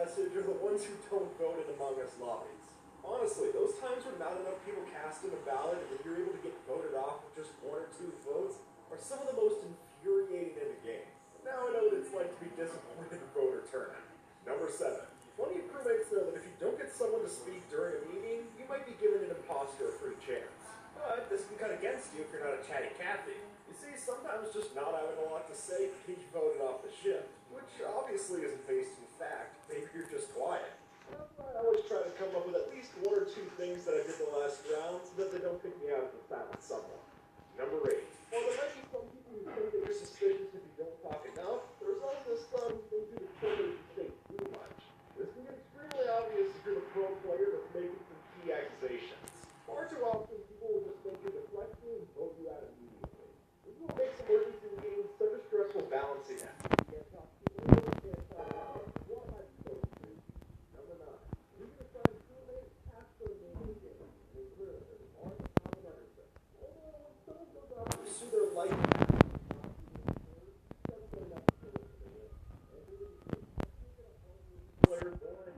message are the ones who don't vote in Among Us lobbies. Honestly, those times when not enough people cast in a ballot and then you're able to get voted off with just one or two votes are some of the most infuriating in the game. Now I know what it's like to be disappointed in voter turnout. Number 7. Plenty of crewmates know that if you don't get someone to speak during a meeting, you might be giving an imposter a free chance. But this can cut against you if you're not a chatty Cathy. You see, sometimes just not having a lot to say can get you voted off the ship, which obviously isn't based in fact. Maybe you're just quiet. That's why I always try to come up with at least one or two things that I did the last round so that they don't pick me out as a silent someone. Number 8. While there might be some people who think that you're suspicious if you don't talk enough, there's also some who think you totally say too much. This can get extremely obvious if you're the pro player that's making some key accusations. Far too often, people will just make you deflect you and vote you out immediately. This is what makes emergency meetings such a stressful balancing act. You can't talk to people, you can't talk out. What am I supposed to do? Number 9. You're going to find crewmates past their main game. And it's clear that there's one common everything. Although, when someone goes out to pursue their life path, players don't want to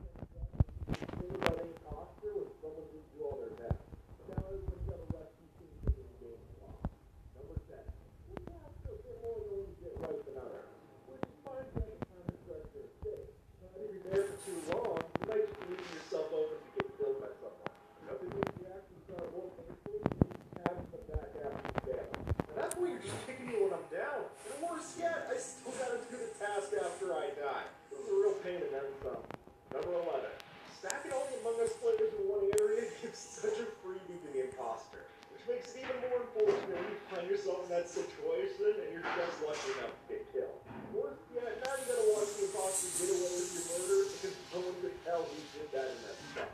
think about any posture when someone gives you all their best. Now everyone's got a less team in this game as well. Number 10. Some tasks are a bit more willing to get right than others, which is fine to have time to correct their mistakes. But if you're there for too long, you might just leave yourself open to get killed by someone. Nothing makes the action start more painful than you have to back after you fail. And that's why you're just kicking me when I'm down. And worse yet, I still gotta do the task after I die. This is a real pain in every thumb. Number 11. Stacking all the Among Us players in one area gives such a freebie to the imposter, which makes it even more unfortunate when you find yourself in that situation and you're just lucky enough to get killed. Worse yet, now you gotta watch the imposter get away with your murder because no one could tell who did that in that spot.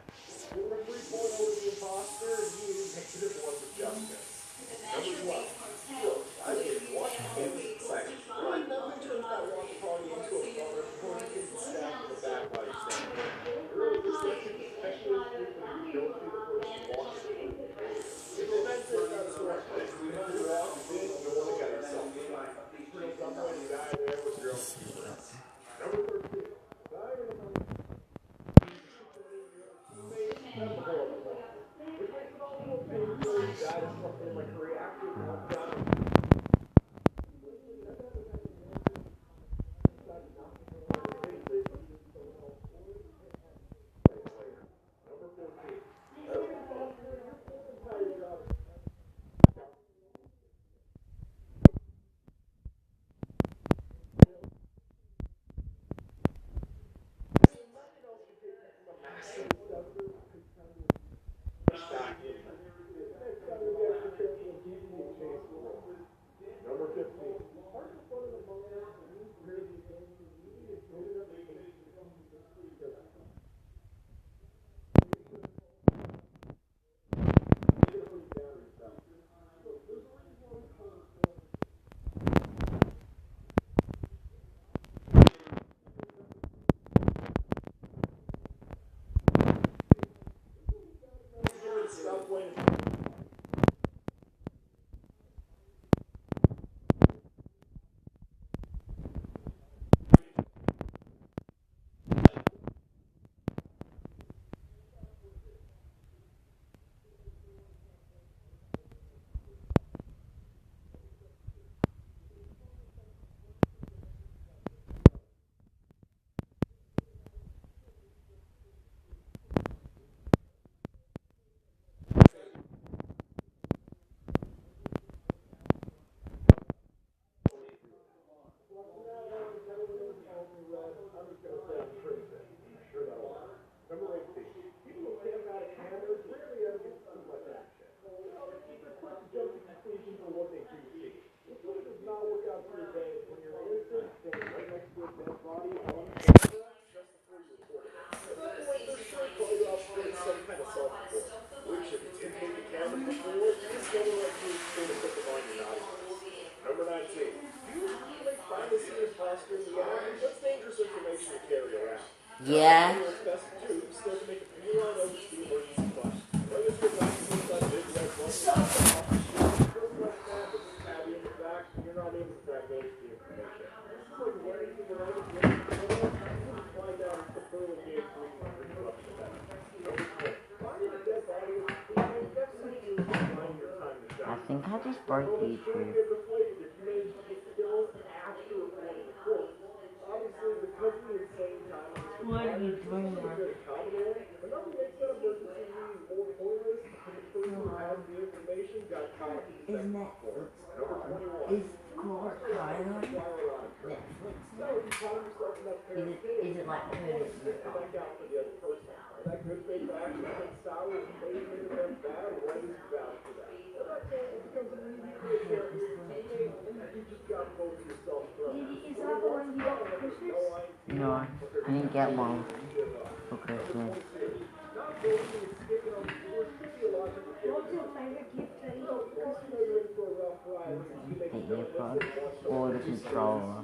Give him a free point over the imposter and he is negative 1 with justice. Number 12. Look, I didn't watch the game like, right now we turned that watch party into a fun before you get stabbed in the back by your family. Really, this makes it especially stupid if you don't see the person walking through. If they meant it, that's correct. If you have to walk in, you only got yourself to find. Pretty someone you die there with your own secrets. Number 13. Die in a moment. That's a horrible one. Which makes it all the more painful if you die to something like a reactor meltdown. Number 15. Part of the fun of the moment is when you hear these games you need is moving up the game to become the free killer. You're going to put down yourself. Look, there's a reason why we call this film. Stop playing. Number 18. People who camp out at cameras rarely ever get too much action. They're quick to jump to conclusions on what they do see. What really does not work out for your day is when you're innocent, standing right next to a dead body on the camera just before you report it. At that point, they're sure to call you out for some kind of self-report. Which, if you didn't take the camera before, you just go to like you to put them on your naughty list. Number 19. Do you really find this in your posture in the end? That's dangerous information to carry around. Yeah. Find out if the are teachers. What are you doing, Mark? Is Netflix is Fortnite on Netflix? Is it like good? Is that the one you got for Christmas? No, I didn't get one for Christmas. What's your favorite gift that you got for Christmas? The earbuds or the controller.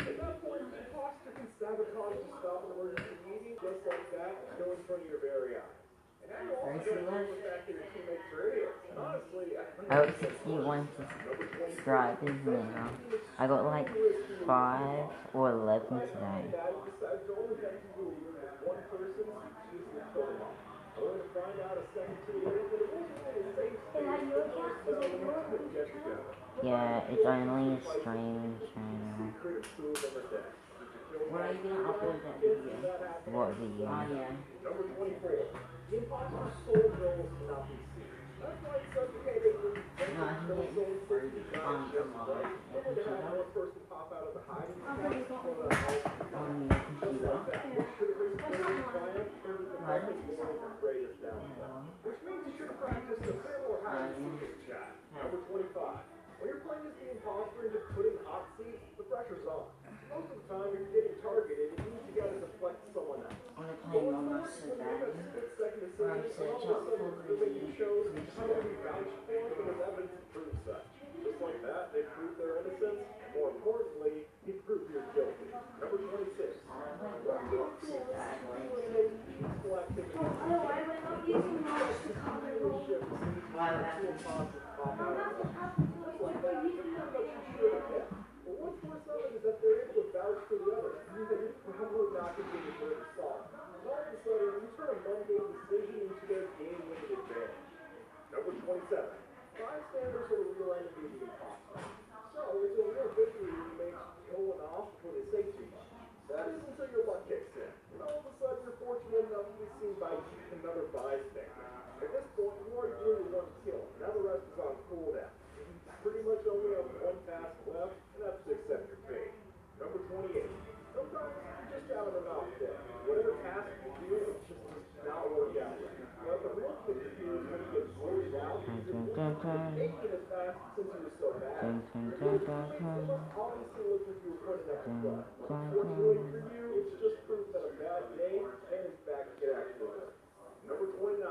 I got 61 subscribers now. I got like 5 or 11 today. Yeah, it's only a streaming channel. When are you gonna upload that video? What video? Oh yeah. No, I can get on your computer. On your computer. What? Which means you should practice a bit more high chat. Number 25. When you're playing as the imposter and just putting hot seats, the pressure's on. Most of the time, when you're getting targeted, it means you gotta deflect someone else. I wanna play Omlet so bad. Where I search up for reviews. Just like that, they prove their innocence. More importantly, you prove you're guilty. Number 26. Why would I have to pause it? What's worse of it is that they're able to vouch for the other. They're probably not going to get rid of salt. All of a sudden, you turn a mundane decision into their game-winning advantage. Number 27. Bystanders are the real enemy of the imposter. So, it's a real victory when you make showing off when they say too much. That is until your luck kicks in. And all of a sudden, you're fortunate enough to be seen by another bystander. At this point, you already drew your one kill. Now the rest is on cooldown. You pretty much only have one task left, and that's to accept your fate. Number 28. Sometimes you're just having an off day. Whatever task you do, it's just not work out right. But the real thing to do is when you get voted out, you're making it fast since you're so bad. Obviously looks like you were putting up a front. Unfortunately for you, it's just proof that a bad day and in fact can actually work. Number 29.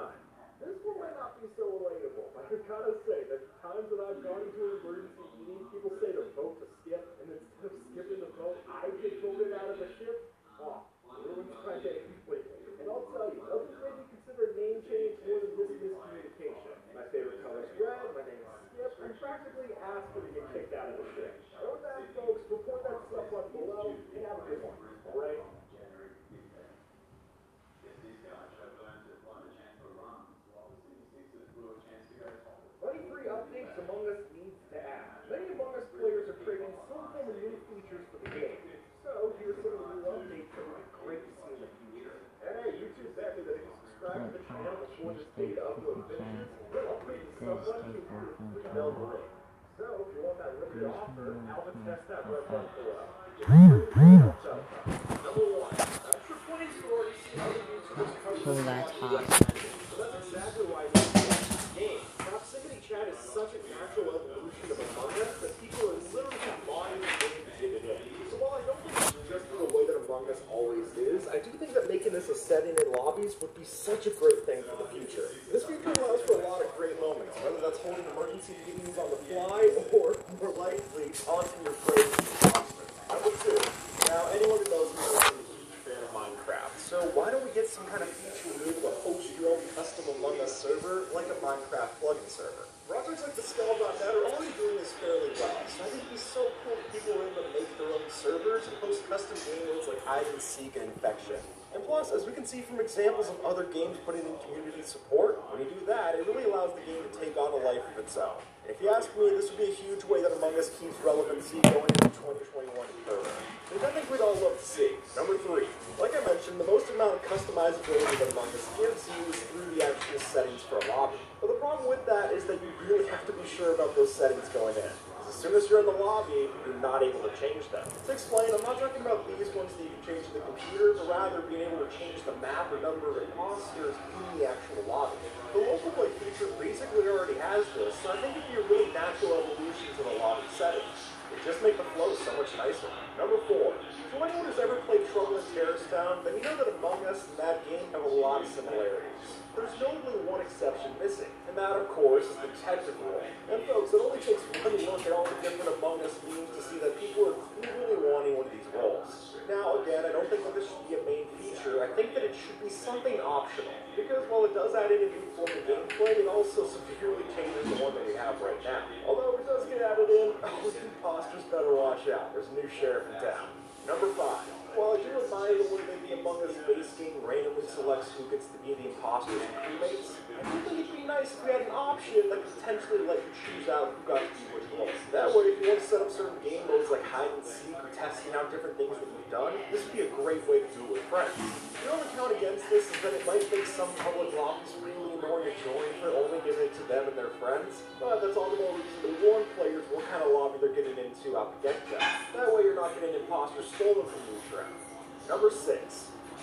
This one might not be so relatable, but I gotta say that the times that I've gone into an emergency meeting, people say to vote to skip, and instead of skipping the vote, I get voted out of the ship. Oh, ruins my day completely. And I'll tell you, nothing made me consider a name change more than this miscommunication. My favorite color is red, my name is Skip, and practically asked me to get kicked out of the ship. So with that, folks, report that stuff on below, and have a good one. Alright? Updates Among Us needs to add. Many Among Us players are creating some form of new features for the game. So here's some of the new updates that would be great to see in the future. And hey, YouTube bet me that if you subscribe to the channel before this data upload finishes, we'll upgrade to someone who can bell the link. So if you want that limited offer, Alvin test that red button below. Number 1. I'm sure plenty of you already seen other YouTubers cover So that's hot. So that's exactly why we like this game. Proximity chat is such a natural evolution of Among Us that people are literally modding the game to get it in. So while I don't think it's just the way that Among Us always is, I do think that making this a setting in lobbies would be such a great thing for the future. This feature allows for a lot of great moments, whether that's holding emergency meetings on the fly or, more likely, taunting your friends and imposters. Number 2. Now, anyone who knows me knows I'm a huge fan of Minecraft. So why don't we get some kind of feature new to host your own custom Among Us server like a Minecraft plugin server? Projects like the Skull.net are already doing this fairly well, so I think it'd be so cool if people were able to make their own servers and host custom game modes like hide and seek and infection. And plus, as we can see from examples of other games putting in community support, When you do that, it really allows the game to take on a life of its own. And if you ask me, this would be a huge way that Among Us keeps relevancy going into 2021 further. Which I think we'd all love to see. Number 3. Like I mentioned, the most amount of customizability that Among Us gives you is through the actual settings for a lobby. But the problem with that is that you really have to be sure about those settings going in. As soon as you're in the lobby, you're not able to change them. To explain, I'm not talking about these ones that you can change to the computer, but rather being able to change the map or number of imposters in the actual lobby. The local play feature basically already has this, so I think it'd be a really natural evolution to the lobby settings. It just make the flow so much nicer. Number 4. For anyone who's ever played Trouble in Terrorist Town, then you know that Among Us and that game have a lot of similarities. There's notably one exception missing, and that, of course, is the detective role. And folks, it only takes one look at all the different Among Us memes to see that people are clearly wanting one of these roles. Now, again, I don't think that this should be a main feature. I think that it should be something optional, because while it does add in a new form of gameplay, it also severely changes the one that we have right now. Although it does get added in, oh, the imposters better watch out. There's a new sheriff in town. Number 5. While I do admire the way that the Among Us base game randomly selects who gets to be the imposters and crewmates, I do think it'd be nice if we had an option that could potentially let you choose out who got to be which roles. That way, if you want to set up certain game modes like hide and seek or testing out different things that you've done, this would be a great way to do it with friends. The only count against this is that it might make some public lobbies really annoying to join for only giving it to them and their friends, but that's all the more reason to warn players what kind of lobby they're getting into out the get-go. That way you're not getting imposters stolen from you each round. Number 6.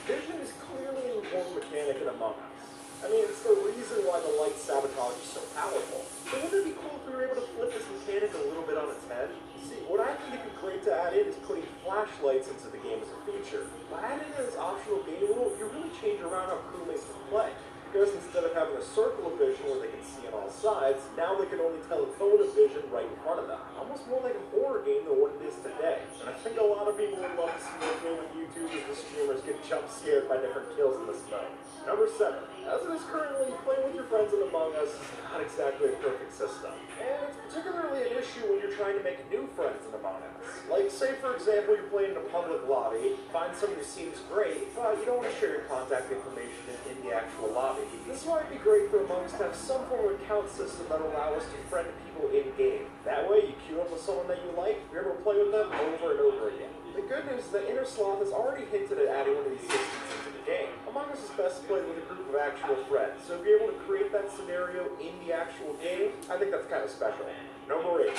Vision is clearly an important mechanic in Among Us. I mean, it's the reason why the light sabotage is so powerful. But wouldn't it be cool if we were able to flip this mechanic a little bit on its head? See, what I think it'd be great to add in is putting flashlights into the game as a feature. By adding it as optional game rule, you really change around how crewmates can play. Because instead of having a circle of vision where they can see on all sides, now they can only tell a cone of vision right in front of them. Almost more like a horror game than what it is today. And I think a lot of people would love to see their favorite YouTubers and streamers get jump scared by different kills in this mode. Number 7. As it is currently, playing with your friends in Among Us is not exactly a perfect system. And it's particularly an issue when you're trying to make new friends in Among Us. Like, say for example, you're playing in a public lobby, find someone who seems great, but you don't want to share your contact information in the actual lobby. This might be great for Among Us to have some form of account system that will allow us to friend people in-game. That way, you queue up with someone that you like, you're able to play with them over and over again. The good news is that InnerSloth has already hinted at adding one of these systems into the game. Among Us is best played with a group of actual friends, so if you're able to create that scenario in the actual game, I think that's kind of special. Number 8.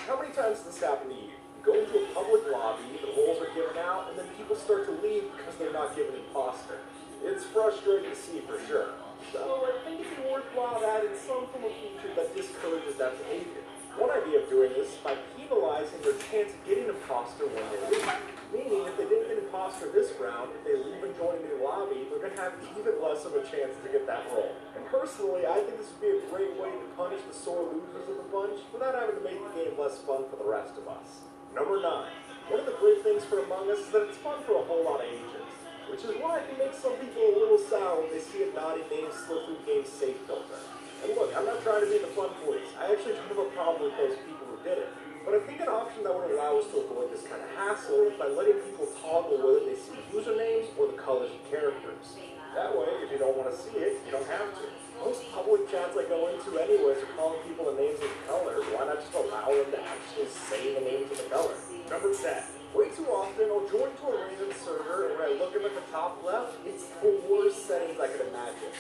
How many times does this happen to you? You go into a public lobby, the roles are given out, and then people start to leave because they're not given imposter. It's frustrating to see for sure. So I think it'd be worthwhile adding some form of feature that discourages that behavior. One idea of doing this is by penalizing their chance of getting an imposter when they leave. Meaning, if they didn't get an imposter this round, if they leave and join a new lobby, they're going to have even less of a chance to get that role. And personally, I think this would be a great way to punish the sore losers of the bunch without having to make the game less fun for the rest of us. Number 9. One of the great things for Among Us is that it's fun for a whole lot of agents, which is why it can make some people a little sour when they see a naughty name slip through the game's safe filter. And look, I'm not trying to be the fun police. I actually don't have a problem with those people who did it. But I think an option that would allow us to avoid this kind of hassle is by letting people toggle whether they see usernames or the colors of characters. That way, if you don't want to see it, you don't have to. Most public chats I go into anyways are calling people the names of the colors. Why not just allow them to actually say the names of the color? Number 10. Way too often, I'll join to a random server, and when I look at the top left, it's the worst settings I could imagine.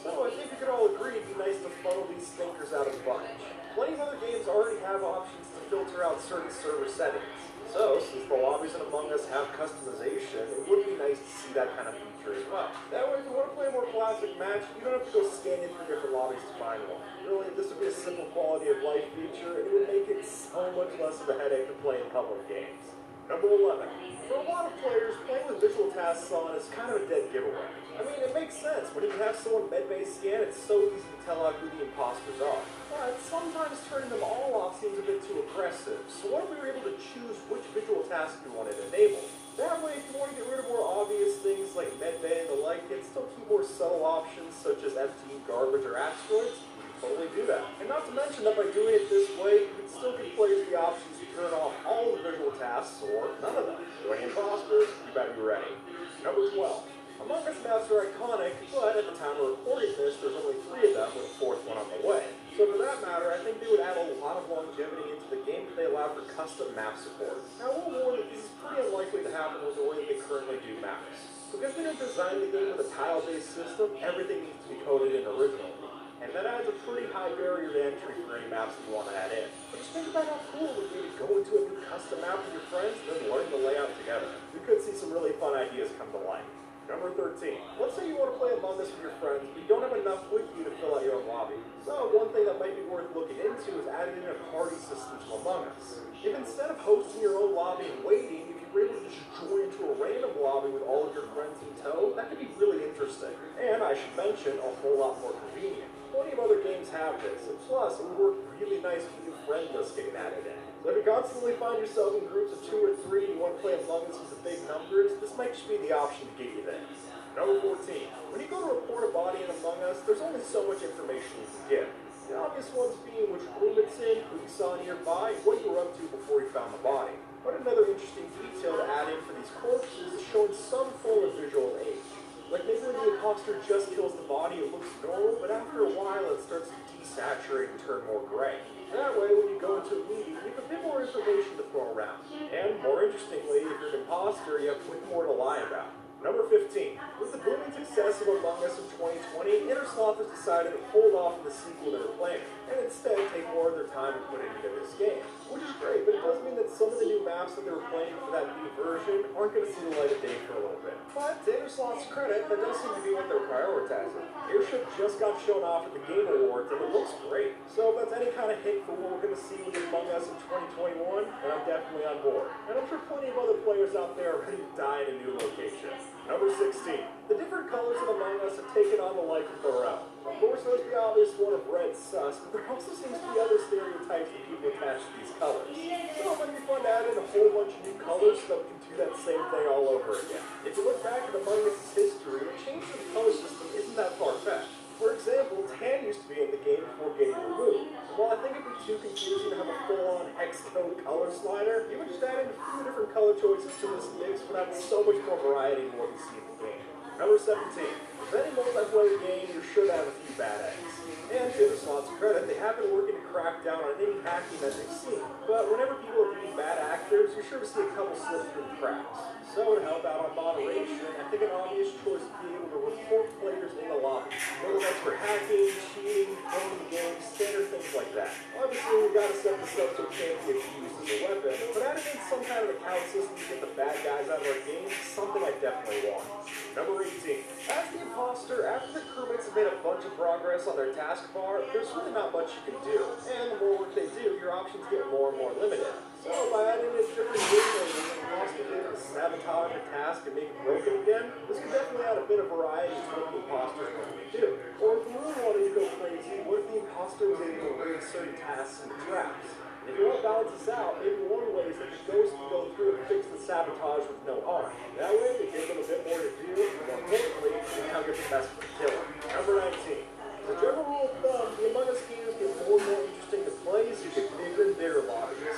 So I think we could all agree it'd be nice to funnel these stinkers out of the bunch. Plenty of other games already have options to filter out certain server settings. So, since the lobbies in Among Us have customization, it would be nice to see that kind of feature as well. That way, if you want to play a more classic match, you don't have to go scanning through different lobbies to find one. Really, this would be a simple quality of life feature, and it would make it so much less of a headache to play in public games. Number 11. For a lot of players, playing with visual tasks on is kind of a dead giveaway. I mean, it makes sense. When you have someone med-based scan, it's so easy to tell out who the imposters are. But sometimes turning them all off seems a bit too aggressive. So what if we were able to choose which visual task we wanted enabled? That way, if you want to get rid of more obvious things like medbay and the like, yet still keep more subtle options such as empty, garbage, or asteroids, totally do that. And not to mention that by doing it this way, you can still give players the options to turn off all the visual tasks or none of them. So any imposters, you better be ready. Number 12. Among Us maps are iconic, but at the time of recording this, there's only 3 of them with a 4th one on the way. So for that matter, I think they would add a lot of longevity into the game if they allowed for custom map support. Now, I will warn that this is pretty unlikely to happen with the way that they currently do maps. Because they don't design the game with a tile-based system, everything needs to be coded in originally. And that adds a pretty high barrier to entry for any maps that you want to add in. But just think about how cool it would be to go into a new custom map with your friends and then learn the layout together. We could see some really fun ideas come to life. Number 13. Let's say you want to play Among Us with your friends, but you don't have enough with you to fill out your own lobby. So one thing that might be worth looking into is adding in a party system to Among Us. If instead of hosting your own lobby and waiting, if you were able to just join into a random lobby with all of your friends in tow, that could be really interesting. And I should mention, a whole lot more convenient. Plenty of other games have this, and plus, it would work really nice with your friend list getting added in. So if you constantly find yourself in groups of 2 or 3 and you want to play Among Us with the big numbers, this might just be the option to get you there. Number 14. When you go to report a body in Among Us, there's only so much information you can give. The obvious ones being which room it's in, who you saw nearby, and what you were up to before you found the body. But another interesting detail to add in for these corpses is showing some form of visual age. Like maybe when the imposter just kills the body, it looks normal, but after a while it starts to desaturate and turn more gray. That way, when you go into a meeting, you have a bit more information to throw around. And more interestingly, if you're an imposter, you have way more to lie about. Number 15. With the booming success of Among Us in 2020, Intersloth has decided to hold off on the sequel they were planning, and instead take more of their time and put it into this game. Which is great, but it does mean that some of the new maps that they were planning for that new version aren't going to see the light of day for a little bit. But to Intersloth's credit, that does seem to be what they're prioritizing. Airship just got shown off at the Game Awards, and it looks great. So if that's any kind of hint for what we're going to see with Among Us in 2021, then I'm definitely on board. And I'm sure plenty of other players out there are ready to die in a new location. Number 16. The different colors of Among Us have taken on the life of their own. Of course, there's the obvious one of red sus, but there also seems to be other stereotypes that people attach to these colors. So it might be fun to add in a whole bunch of new colors so that we can do that same thing all over again. If you look back at Among Us' history, the change to the color system isn't that far-fetched. For example, tan used to be in the game before getting removed. And while I think it'd be too confusing to have a full-on X-code color slider, you would just add in a few different color choices to this mix would have so much more variety than what we see in the game. Number 17. With any multiplayer game, you're sure to have a few bad eggs. And to Intersloth's credit, they have been working to crack down on any hacking that they've seen. But whenever people are being bad actors, you're sure to see a couple slip through the cracks. So to help out on moderation, I think an obvious choice would be able to report players in the lobby. Whether that's for hacking, cheating, playing the game, standard things like that. Obviously, we've got to set this up so it can't be used as a weapon, but adding in some kind of account system to get the bad guys out of our game is something I definitely want. Number 18. As the imposter, after the crewmates have made a bunch of progress on their taskbar, there's really not much you can do. And the more work they do, your options get more and more limited. So by adding in different game modes and imposter able to sabotage a task and make it broken again, this can definitely add a bit of variety to what the imposter is going to do. Or if you really wanted to go crazy, what if the imposter was able to rig certain tasks and traps? And if you want to balance this out, maybe one way is that the ghost can go through and fix the sabotage with no harm. That way, they give them a bit more to do, and more importantly, they now get the best for the killer. Number 19. As a general rule of thumb, the Among Us games get more and more interesting to play as you get bigger and bigger lobbies.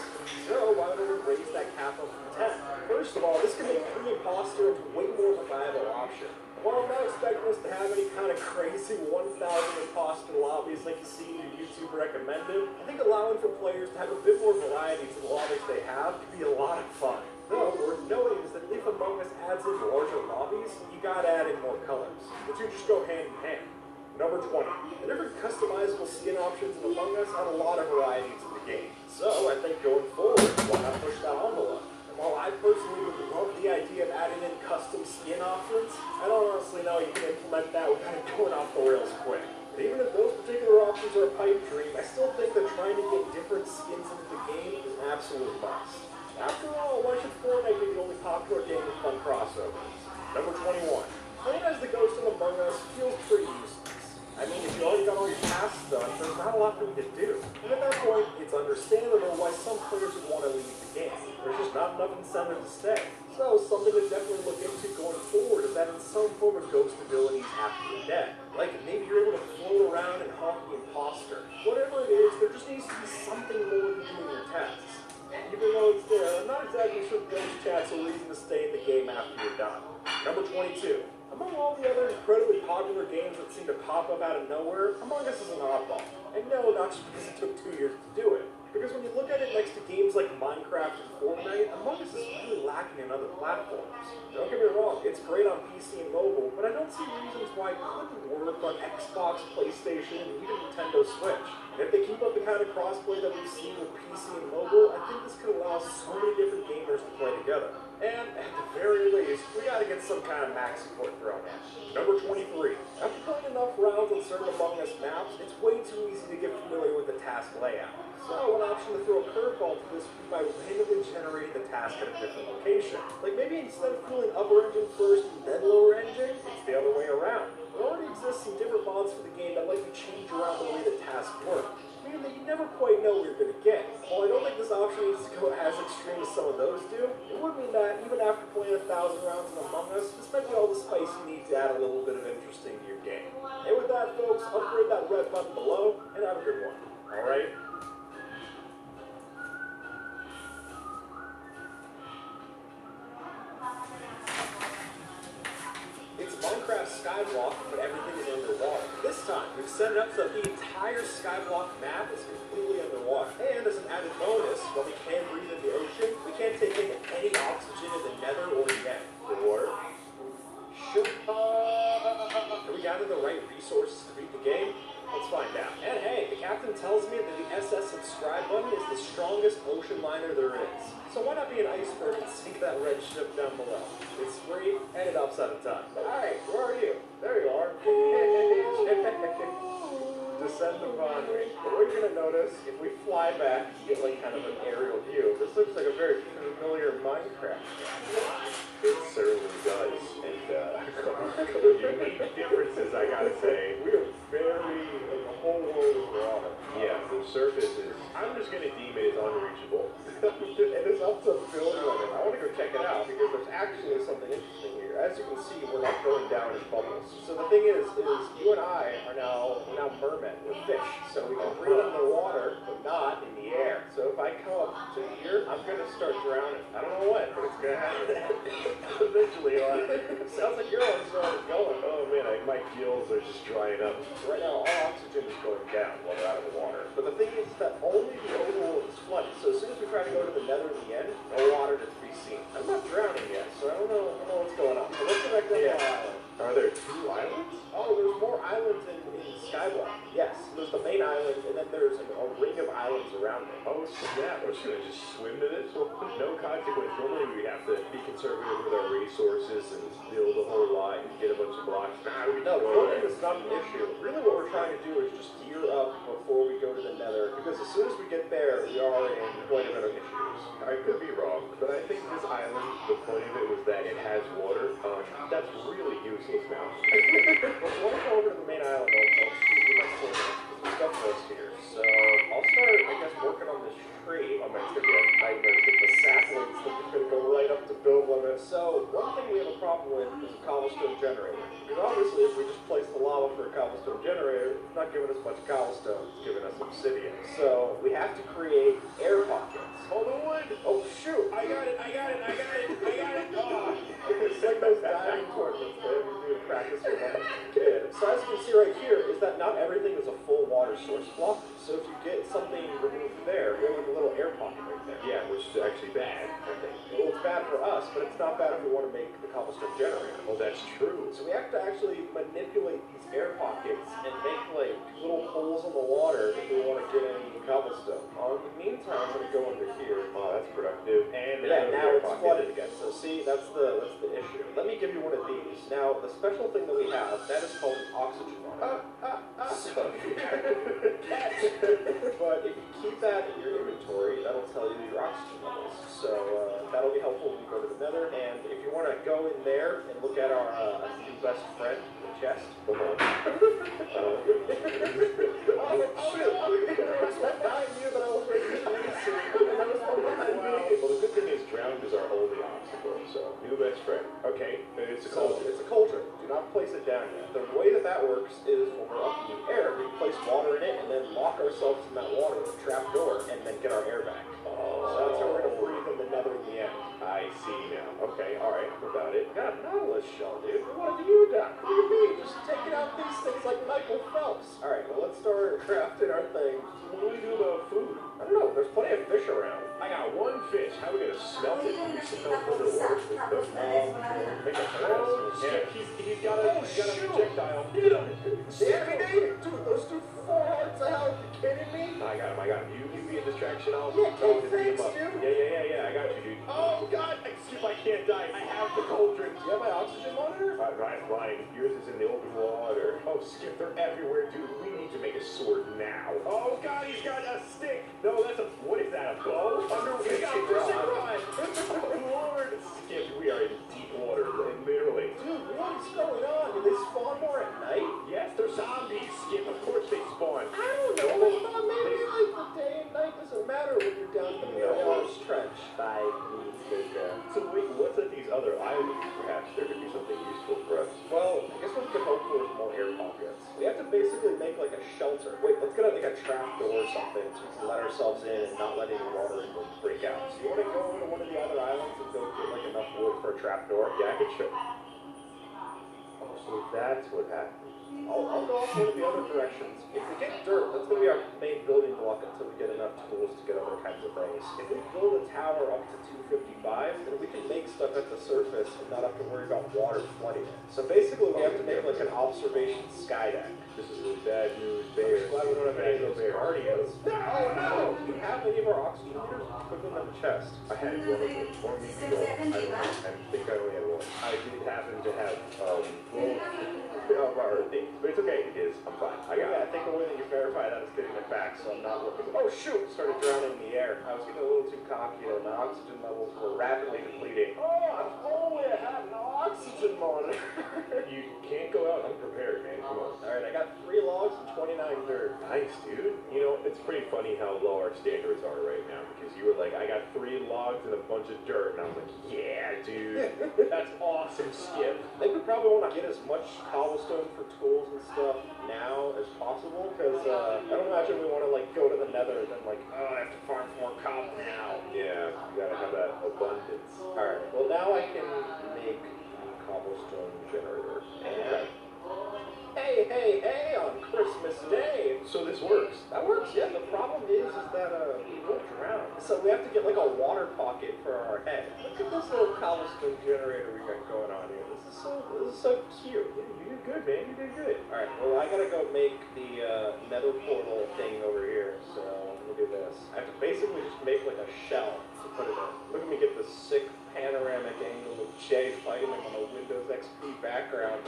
So why don't we raise that cap up to 10? First of all, this can make the imposter into way more of a viable option. While I'm not expecting us to have any kind of crazy 1,000 imposter lobbies like you see in YouTube recommended, I think allowing for players to have a bit more variety to the lobbies they have could be a lot of fun. Though, worth noting is that if Among Us adds in larger lobbies, you gotta add in more colors. The two just go hand in hand. Number 20. The different customizable skin options in Among Us add a lot of variety to the game. So I think going forward, why not push that envelope? While I personally would love the idea of adding in custom skin options, I don't honestly know you can implement that without going off the rails quick. But even if those particular options are a pipe dream, I still think that trying to get different skins into the game is an absolute must. After all, why should Fortnite be the only popular game with fun crossovers? Number 21. Playing as the ghost in Among Us feels pretty useless. I mean, if you already got all your tasks done, there's not a lot for you to do. And at that point, it's understandable why some players would want to leave the game. There's just not enough incentive to stay. So, something to definitely look into going forward is adding some form of ghost abilities after you're dead. Like, maybe you're able to float around and haunt the imposter. Whatever it is, there just needs to be something more than doing your tasks. And even though it's there, I'm not exactly sure ghost chat's a reason to stay in the game after you're done. Number 22. Among all seem to pop up out of nowhere, Among Us is an oddball. And no, not just because it took 2 years to do it. Because when you look at it next to games like Minecraft and Fortnite, Among Us is really lacking in other platforms. Don't get me wrong, it's great on PC and mobile, but I don't see reasons why it couldn't work on Xbox, PlayStation, and even Nintendo Switch. And if they keep up the kind of crossplay that we've seen with PC and mobile, I think this could allow so many different gamers to play together. And at the very least, we gotta get some kind of max support thrown in. Number 23. After playing enough rounds on certain Among Us maps, it's way too easy to get familiar with the task layout. So an option to throw a curveball to this would be by randomly generating the task at a different location. Like maybe instead of filling upper engine first and then lower engine, it's the other way around. There already exists some different mods for the game that let you change around the way the tasks work, meaning that you never quite know what you're going to get. While I don't think this option needs to go as extreme as some of those do, it would mean that even after playing 1,000 rounds in Among Us, this might be all the spice you need to add a little bit of interest into your game. And with that, folks, upgrade that red button below, and have a good one. Alright? It's Minecraft Skyblock, but everything is underwater. This time, we've set it up so that the entire Skyblock map is completely underwater. And as an added bonus, while we can breathe in the ocean, we can't take in any oxygen in the nether or the end. The water. Sure. Can we gather the right resources to beat the game? Let's find out. And hey, the captain tells me that the SS subscribe button is the strongest ocean liner there is. So why not be an iceberg and sink that red ship down below? It's free, and it helps out a ton. Alright, where are you? There you are. Descend upon me. But what you're going to notice, if we fly back, you get like kind of an aerial view. This looks like a very familiar Minecraft game. It certainly does. And unique differences, I gotta say. We are very, like, the whole world is water. Yeah, the surface is, I'm just gonna deem it as unreachable. And it's up to building on it. I want to go check it out because there's actually something interesting here. As you can see, we're not going down in bubbles. So the thing is you and I are now mermen. We're fish. So we can breathe under the water, but not in the air. So if I come up to here, I'm going to start drowning. I don't know when, but it's going to happen. Eventually, sounds like you're already going. Oh man, my gills are just drying up. So right now, all oxygen is going down while we're out of the water. But the thing is that only the overworld is flooded. So as soon as we try to go to the nether in the end, no water to be seen. I'm not drowning yet, so I don't know what's going on. So let's go back down to our island. Are there 2 islands? Oh, there's more islands in Skyblock. Yes, there's the main island, and then there's a ring of islands around it. Oh snap, we're just gonna just swim to this? Well, no consequence. Normally we have to be conservative with our resources and build a whole lot and get a bunch of blocks. No, building is not an issue. Really what we're trying to do is just gear up before we go to the nether, because as soon as we get there, we are in quite a bit of issues. I could be wrong, but I think this island, the point of it was that it has water. That's really useless now. Well, if you want to go over to the main island, I'll shoot you my coordinates, because there's stuff for us here. So, I'll start, I guess, working on this tree. Oh man, it's going to be a nightmare to get the saplings that are going to go right up to build limit. So, one thing we have a problem with is a cobblestone generator. Because obviously, if we just place the lava for a cobblestone generator, it's not giving us much cobblestone, it's giving us obsidian. So, we have to create air pockets. Hold the wood! Oh shoot! I got it! Oh! It's like those diving tournaments that we do in practice when I was a kid. So as you can see right here, is that not everything is a full water source block. So if you get something removed there, we have a little air pocket right there. Yeah, which is actually bad, I think. Well, it's bad for us, but it's not bad if we want to make the cobblestone generator. Oh, that's true. So we have to actually manipulate these air pockets and make like little holes in the water if we want to get any cobblestone. In the meantime, I'm going to go under here. Oh, that's productive. And yeah, now it's flooded again. So see, that's the issue. Let me give you one of these. Now, the special thing that we have, that is called an oxygen monitor. So, but if you keep that in your inventory, that'll tell you your oxygen levels. So that'll be helpful when you go to the nether. And if you want to go in there and look at our new best friend, the chest. Well, the good thing is drowned is our only obstacle, so new best friend. Okay, it's a cauldron. It's a cauldron. Do not place it down yet. The way that works is when we're up in the air, we place water in it and then lock ourselves in that water with a trap door and then get our air back. So that's how we're going to breathe in the nether in the end. I see now. Okay, alright, about it. Got a Nautilus shell, dude. What have you done? What do you mean? Just taking out these things like start crafting our thing. What do we do about food? I don't know, there's plenty of fish around. I got one fish. How are we gonna smelt it? We smelt underwater. Make a Oh, yeah. he's got a projectile. Hit him! Dude, those do 4 hearts of health. You kidding me? I got him. You be a distraction. I'll Yeah, I'll thanks, beat him up. dude. Yeah. I got you, dude. Oh, God. I can't die. I have the cauldron. Do you have my oxygen monitor? Ryan, yours is in the open water. Oh, Skip, they're everywhere, dude. We need to make a sword now. Oh, God, he's got a stick. No, that's a, what is that, a bow? We got a fishing rod. Oh, Lord. Skip, we are in deep water, literally. Dude, what's going on? Do they spawn more at night? Yes, they're zombies, Skip. Of course they spawn. I don't know. I thought maybe like the day and night doesn't matter when you're down in the Marianas Trench. So wait, what's at these other islands? Perhaps there could be something useful for us. Well, I guess what we could hope for is more air pockets. We have to basically make like a shelter. Wait, let's get like a trap door or something so we can let ourselves in and not let any water break out. So you want to go into one of the other islands and go get like enough wood for a trap door? Yeah, I could show. Oh, so that's what happened. I'll go off one of the other directions. If we get dirt, that's going to be our main building block until we get enough tools to get other kinds of things. If we build a tower up to 255, then we can make stuff at the surface and not have to worry about water flooding it. So basically, we have to make like an observation sky deck. This is really bad news, bears. Glad we don't have any of those Bears. guardians. Oh no! Do you have any of our oxygen meters? Put them in the chest. I had one of them. One week ago. I think I only had one. I did happen to have, our thing. But it's okay, I'm fine. I got it. I think the way that you verified that is getting it back, so I'm not looking. Oh shoot! Started drowning in the air. I was getting a little too cocky, and my oxygen levels were rapidly depleting. Oh, I'm only have an oxygen monitor. You can't go out unprepared, man. Come on. Alright, I got 3 logs and 29 dirt. Nice, dude. You know, it's pretty funny how low our standards are right now, because you were like, I got 3 logs and a bunch of dirt, and I was like, yeah, dude. That's awesome, Skip. I think we probably want to get as much cobblestone for tools and stuff now as possible, because I don't imagine we want to like go to the nether and then like, oh, I have to farm for more cob now. Yeah, you gotta have that abundance. Alright, well now I can make the cobblestone generator. And hey, on Christmas Day. So this works. That works, yeah. The problem is that we will drown. So we have to get like a water pocket for our head. Look at this little cobblestone generator we got going on here. This is so cute. Yeah, you did good, man. You did good. Alright, well I gotta go make the nether portal thing over here. So let me do this. I have to basically just make like a shell to put it in. Look at me get this sick panoramic angle of Jay fighting him on a Windows XP background.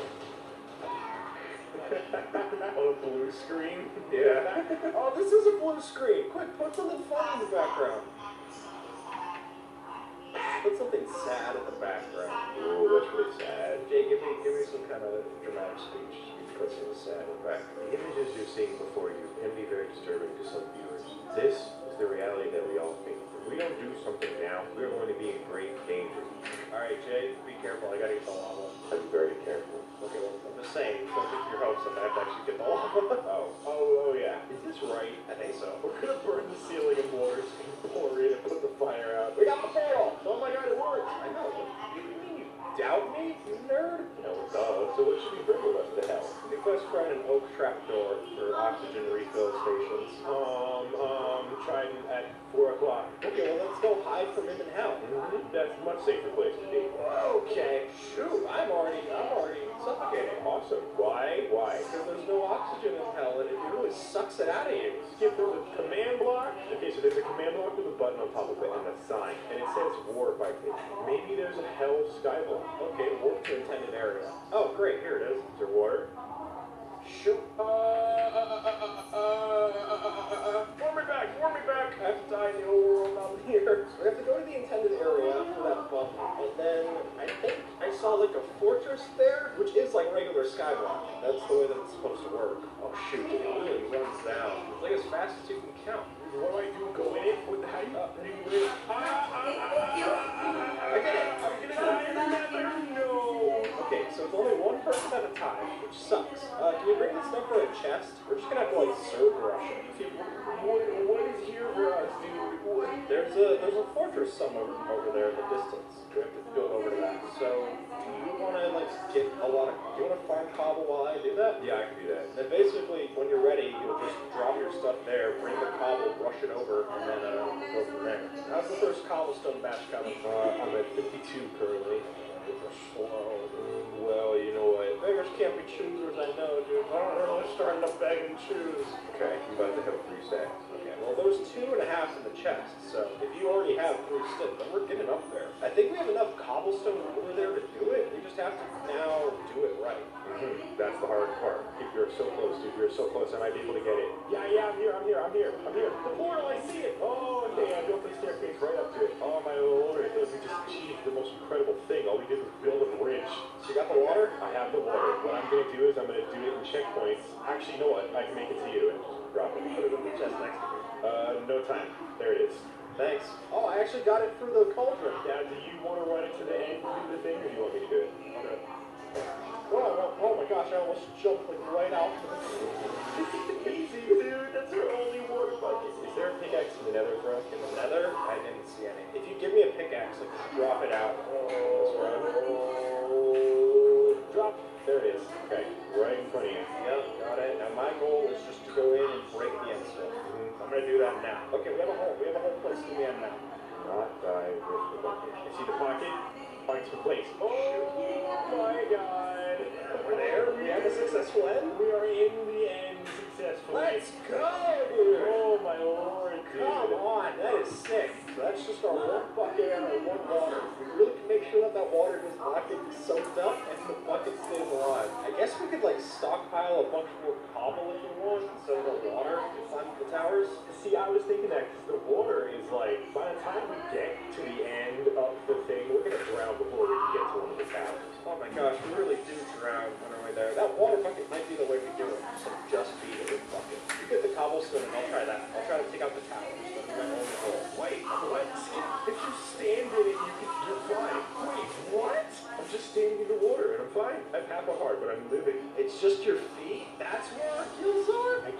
On a blue screen? Yeah. Oh, this is a blue screen. Quick, put something fun in the background. Put something sad in the background. Ooh, that's really sad. Jay, give me some kind of dramatic speech. Put something sad in the background. The images you're seeing before you can be very disturbing to some viewers. This is the reality that we all face. If we don't do something now, we are going to be in great danger. Alright, Jay, be careful. I gotta get the lava. I'd be very careful. Okay, well, I'm just saying, don't get your hopes up. I have to actually get the lava. Oh, yeah. Is this right? I think so. We're gonna burn the ceiling in water so we can pour in and put the fire out. We got the portal! Oh my god, it worked! I know. What do you mean? You doubt me, you nerd? No, duh. So what should we bring with us to hell? We first tried an oak trapdoor for oxygen refill stations. Tried it at 4 o'clock. Okay, well let's go hide from him in hell. That's a much safer place to be. Okay, shoot, I'm already suffocating. Awesome. Why? Because there's no oxygen in hell and it really sucks it out of you. Skip, there's a command block. Okay, so there's a command block with a button on top of it and a sign. And it says warp, I think. Maybe there's a hell skyblock. Okay, warp to intended area. Oh, great, here it is. Is there water? Shoot. Warm me back. I have to die in the old world out here. So we have to go to the intended area for that button. And then I think I saw like a fortress there, which is like regular skyblock. That's the way that it's supposed to work. Oh shoot, it really runs down. It's like as fast as you can count. What do I do? Go in it? How do you live? I did it! I'm gonna die. No! Okay, so it's only one person at a time, which sucks. Can you bring this stuff for a chest? We're just gonna have to like serve Russia. What is here for us, dude? There's a fortress somewhere over there in the distance. We have to go over to that. So, do you want to like get a lot of? Do you want to farm cob cobble while I do that? Yeah, I can do that. Then basically, when you're ready, you'll just drop your stuff there, bring the cobble, brush it over, and then go from there. How's the first cobblestone batch coming? I'm at 52 currently. Slow. Well, you know what? Beggars can't be choosers, I know, dude. Oh, they're starting to beg and choose. Okay, I'm about to have 3 stacks. Okay, well, there's 2.5 in the chest, so if you already have 3 sticks, then we're getting up there. I think we have enough cobblestone over there to do it. We just have to now do it right. That's the hard part. If you're so close, dude, you're so close, I might be able to get it. Yeah, I'm here. The portal, I see it. Oh, okay, I built the staircase right up to it. Oh, my lord, we just achieved the most incredible thing. All we did was build a bridge. So you got the water? I have the water. What I'm going to do is I'm going to do it in checkpoints. Actually, you know what? I can make it to you and just drop it. Put it in the chest next to me. No time. There it is. Thanks. Oh, I actually got it through the cauldron. Now, do you want to run it to the end and do the thing, or do you want me to do it? Okay. Oh my gosh, I almost jumped like right out. Easy, dude. That's our only water bucket. Is there a pickaxe in the nether for us? In the nether, I didn't see any. If you give me a pickaxe, I can drop it out. Drop. There it is. Okay, right in front of you. Yep, got it. Now my goal is just to go in and break the end stone. I'm gonna do that now. Okay, we have a hole. We have a whole place in the end now. Not die with the bucket. You see the pocket? Pocket's in place. Oh my god. We're there. We have a successful end. We are in the end successfully. Let's go, dude. Oh my lord, dude. Come on, that is sick. So that's just our 1 bucket and our 1 water. We really can make sure that that water does not get soaked up and the bucket stays alive. I guess we could like stockpile a bunch more cobble if you want instead of the water to climb the towers. See, I was thinking that because the water is like, by the time we get to the end of the thing, we're gonna drown before we can get to one of the towers. Oh my gosh, we really do drown on our way there. That water bucket might be the way we do it. So just be a big bucket. You get the cobblestone and I'll try that. I'll try to take out the towers. That's my only goal. Wait, what? If you stand in it, you're fine. Wait, what? I'm just standing in the water and I'm fine. I'm half a heart, but I'm living. It's just your feet? That's where our kills are? I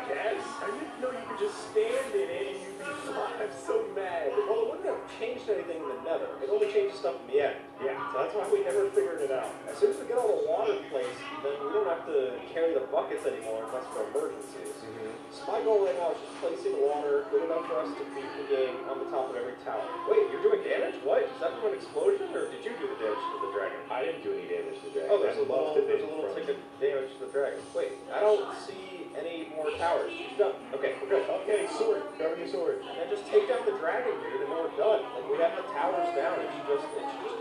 guess. I didn't know you could just stand in it and you'd be fine. I'm so mad. Well, it wouldn't have changed anything in the nether. It only changes stuff in the end. Yeah. So that's why we never figured it out. As soon as we get all the water placed, then we don't have to carry the buckets anymore unless for emergencies. So my goal right now is just placing water good enough for us to beat the game on the top of every tower. Wait, you're doing damage? What? Is that from an explosion, or did you do the damage to the dragon? I didn't do any damage to the dragon. Oh, there's a little tick of damage to the dragon. Wait, I don't see any more towers. She's done. Okay, we're good. Okay, sword. Cover your sword. And then just take down the dragon, dude, and then we're done. Like, we have the towers down, and she's just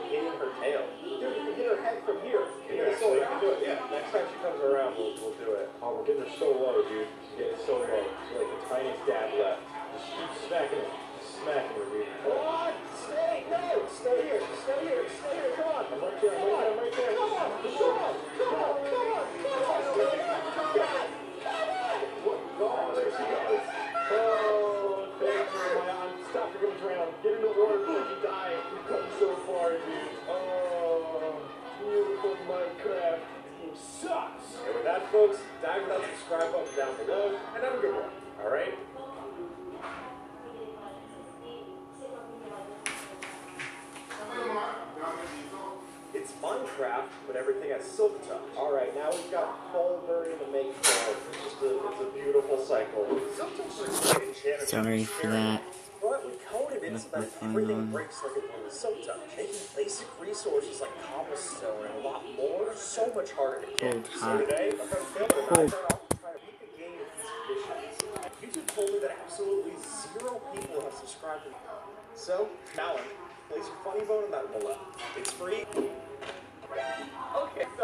hitting her tail. Dude, you can hit her head from here. Give me the sword, I can do it. Yeah, next time she comes around, we'll do it. Oh, we're getting her so low, dude. She's getting so low. She's like the tiniest dab left. Just keep smacking her. Smacking her, dude. Come on! Stay! No! Stay here! Stay here! Stay here! Come on! I'm right there. I'm right there. Come on! Come on! Come on! Come on! Come on! Come on! Oh, there she goes. Oh, thank you, man. Stop, you're gonna drown. Get in the water before you die. You've come so far, dude. Oh, beautiful Minecraft. You sucks. And with that, folks, dive that subscribe button down below, and have a good one. All right? It's Minecraft, but everything has silk touch. All right, now we've got coal burning to make coal. It's a beautiful cycle. Silk touch is a great enchantment. Sorry for that. But we coded it so that everything breaks like it was silk touch, making basic resources like cobblestone and a lot more so much harder to get. So today, my friend Phil and I started off to try to beat the game with these conditions. YouTube told me that absolutely 0 people have subscribed to me. So, challenge. Place your funny bone in that one left. It's free. Okay.